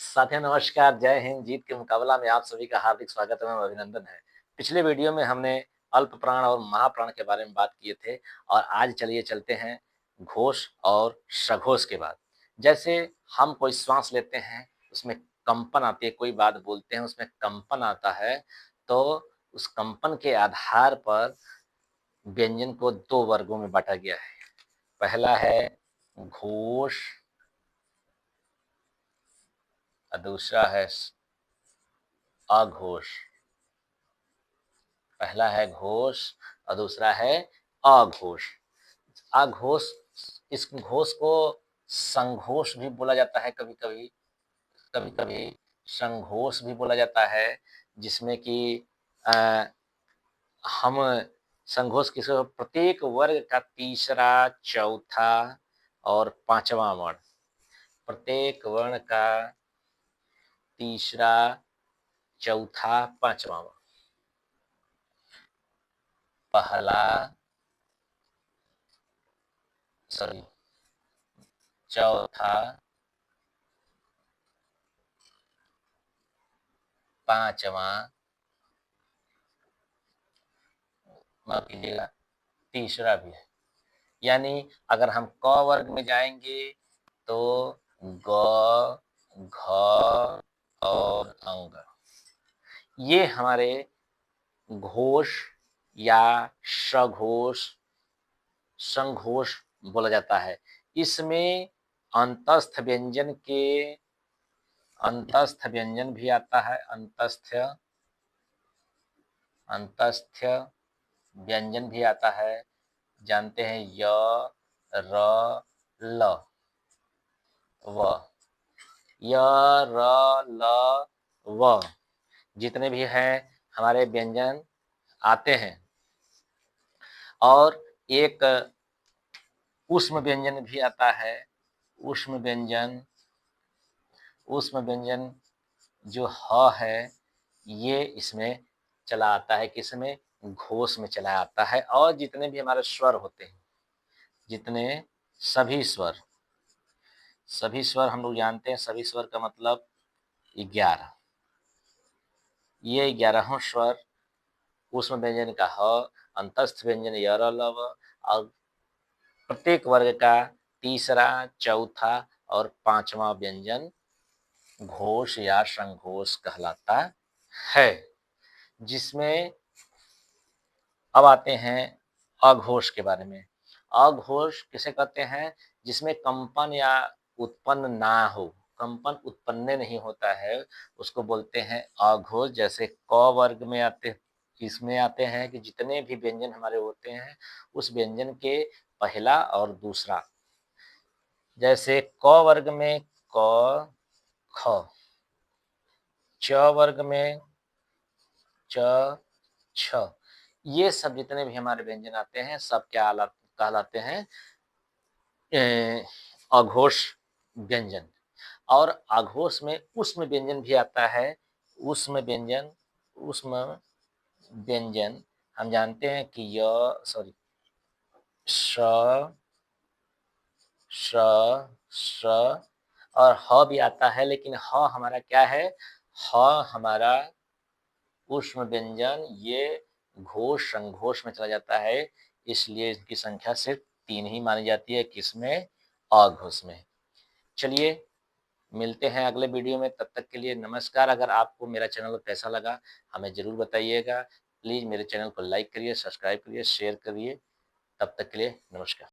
साथियों नमस्कार, जय हिंद। जीत के मुकाबला में आप सभी का हार्दिक स्वागत एवं अभिनंदन है। पिछले वीडियो में हमने अल्प प्राण और महाप्राण के बारे में बात किए थे और आज चलिए चलते हैं घोष और सघोष के बाद। जैसे हम कोई श्वास लेते हैं, उसमें कंपन आती है, कोई बात बोलते हैं, उसमें कंपन आता है, तो उस कंपन के आधार पर व्यंजन को 2 वर्गों में बाँटा गया है। पहला है घोष और दूसरा है अघोष। पहला है घोष और दूसरा है अघोष। अघोष, इस घोष को संघोष भी बोला जाता है, कभी-कभी, कभी-कभी संघोष भी बोला जाता है, जिसमें कि अ, हम संघोष किसे प्रत्येक वर्ग का तीसरा, चौथा और पांचवा वर्ण, प्रत्येक वर्ण का तीसरा, चौथा, पांचवा वर्ण। पहला सॉरी चौथा, पांचवा, माफ कीजिएगा, तीसरा भी है। यानी अगर हम क वर्ग में जाएंगे तो ग, घ और अंग, ये हमारे घोष या सघोष, संघोष बोला जाता है। इसमें अंतस्थ व्यंजन के अंतस्थ व्यंजन भी आता है। अंतस्थ व्यंजन भी आता है। जानते हैं य, र, ल, व। य, र, ल, व जितने भी हैं हमारे व्यंजन आते हैं। और एक ऊष्म व्यंजन भी आता है। ऊष्म व्यंजन, ऊष्म व्यंजन जो ह है, ये इसमें चला आता है। किसमें? घोष में चला आता है। और जितने भी हमारे स्वर होते हैं, जितने सभी स्वर हम लोग जानते हैं। सभी स्वर का मतलब 11। ये 11हों स्वर ऊष्म व्यंजन का ह, अंतस्थ व्यंजन य, र, ल, व और प्रत्येक वर्ग का तीसरा, चौथा और पांचवा व्यंजन घोष या संघोष कहलाता है। जिसमें अब आते हैं अघोष के बारे में। अघोष किसे कहते हैं? जिसमें कंपन या उत्पन्न ना हो, कंपन उत्पन्न नहीं होता है, उसको बोलते हैं अघोष। जैसे क वर्ग में इसमें आते हैं कि जितने भी व्यंजन हमारे होते हैं, उस व्यंजन के पहला और दूसरा। जैसे क वर्ग में क, ख, च वर्ग में च, छ, ये सब जितने भी हमारे व्यंजन आते हैं, सब क्या कहलाते हैं? अघोष व्यंजन। और अघोष में ऊष्म व्यंजन भी आता है। ऊष्म व्यंजन, ऊष्म व्यंजन हम जानते हैं कि श, श, श और ह भी आता है। लेकिन ह हमारा क्या है? ह हमारा ऊष्म व्यंजन, ये घोष संघोष में चला जाता है। इसलिए इसकी संख्या सिर्फ 3 ही मानी जाती है। किसमें? अघोष में। चलिए मिलते हैं अगले वीडियो में, तब तक के लिए नमस्कार। अगर आपको मेरा चैनल कैसा लगा हमें ज़रूर बताइएगा। प्लीज़ मेरे चैनल को लाइक करिए, सब्सक्राइब करिए, शेयर करिए। तब तक के लिए नमस्कार।